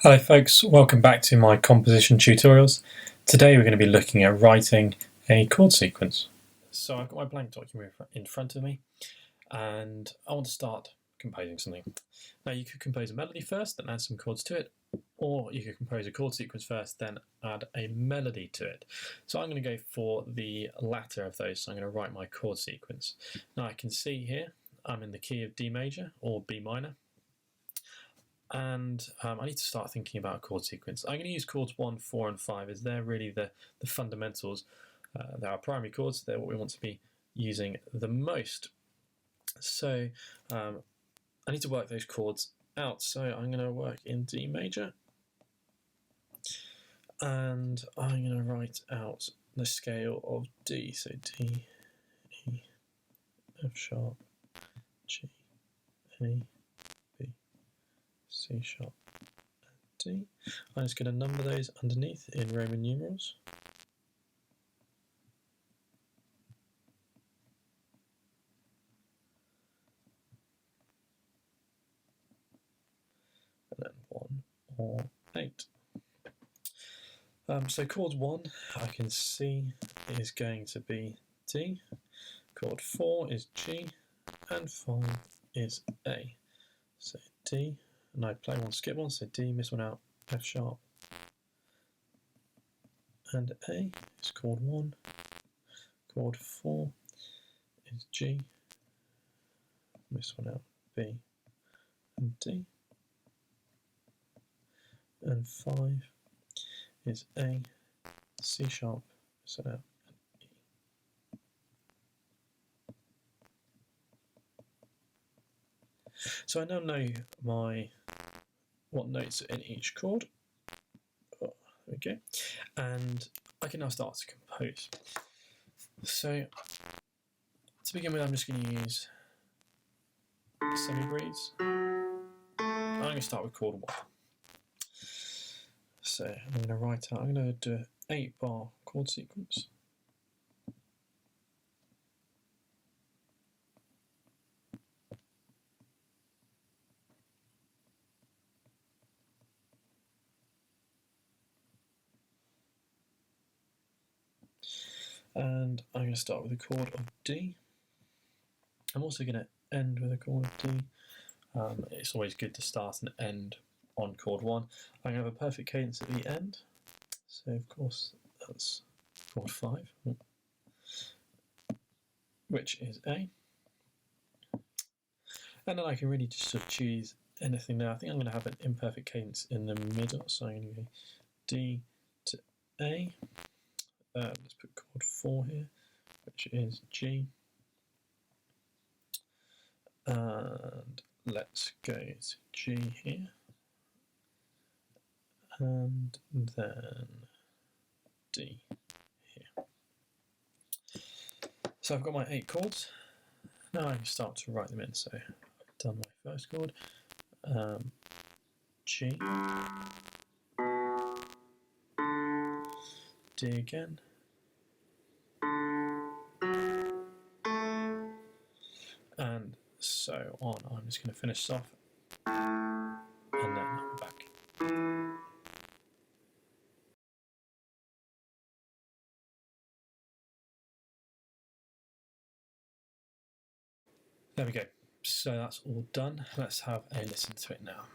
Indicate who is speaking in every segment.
Speaker 1: Hello folks, welcome back to my composition tutorials. Today we're going to be looking at writing a chord sequence. So I've got my blank document in front of me and I want to start composing something. Now you could compose a melody first, then add some chords to it, or you could compose a chord sequence first, then add a melody to it. So I'm going to go for the latter of those, so I'm going to write my chord sequence. Now I can see here I'm in the key of D major or B minor. And I need to start thinking about a chord sequence. I'm going to use chords 1, 4 and 5 as they're really the fundamentals. They're our primary chords, they're what we want to be using the most. So I need to work those chords out. So I'm going to work in D major and I'm going to write out the scale of D. So D, E, F sharp, G, A, B, C sharp, D. I'm just going to number those underneath in Roman numerals. And then 1 or 8. So chord 1 I can see is going to be D, chord 4 is G, and 5 is A. So D, and I play one, skip one, so D, miss one out, F sharp, and A is chord 1, chord 4 is G, miss one out, B, and D, and 5 is A, C sharp, miss one out, and E. So I now know what notes are in each chord. Okay, and I can now start to compose. So to begin with, I'm just going to use semi-breathes. I'm going to start with chord 1. So I'm going to write out, I'm going to do an 8-bar chord sequence. And I'm going to start with a chord of D. I'm also going to end with a chord of D. It's always good to start and end on chord 1. I'm going to have a perfect cadence at the end. So of course that's chord 5, which is A. And then I can really just sort of choose anything now. I think I'm going to have an imperfect cadence in the middle, so I'm going to go D to A. Let's put chord 4 here, which is G. And let's go to G here. And then D here. So I've got my 8 chords. Now I can start to write them in. So I've done my first chord, G, D again, and so on. I'm just going to finish off and then I'm back. There we go. So that's all done. Let's have a listen to it now.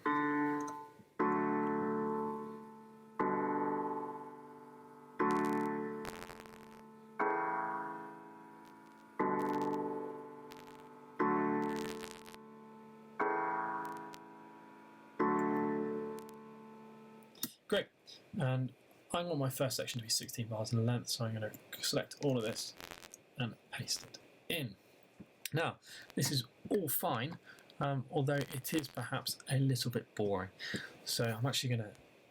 Speaker 1: Great. And I want my first section to be 16 bars in length, so I'm going to select all of this and paste it in. Now, this is all fine, although it is perhaps a little bit boring. So I'm actually going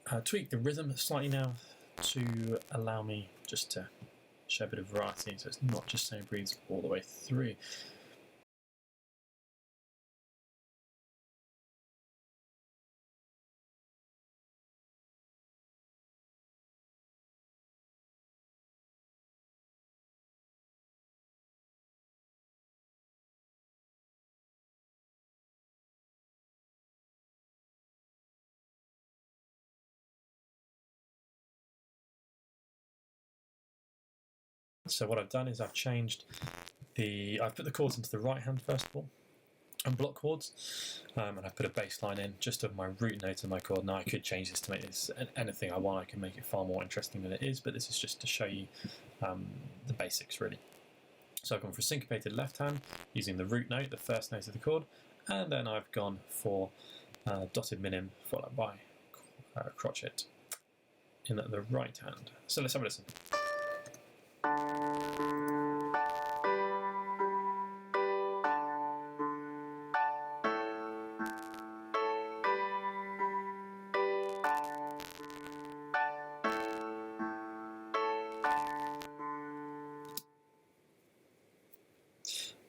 Speaker 1: to tweak the rhythm slightly now to allow me just to show a bit of variety, so it's not just same breathes all the way through. So what I've done is I've put the chords into the right hand first of all, and block chords, and I put a bass line in just of my root note of my chord. Now I could change this to make this anything I want. I can make it far more interesting than it is, but this is just to show you the basics really. So I've gone for a syncopated left hand using the root note, the first note of the chord, and then I've gone for dotted minim followed by crotchet in the right hand. So let's have a listen.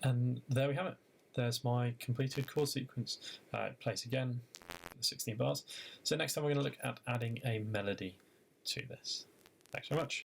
Speaker 1: And there we have it. There's my completed chord sequence. It plays again, the 16 bars. So next time we're going to look at adding a melody to this. Thanks very much.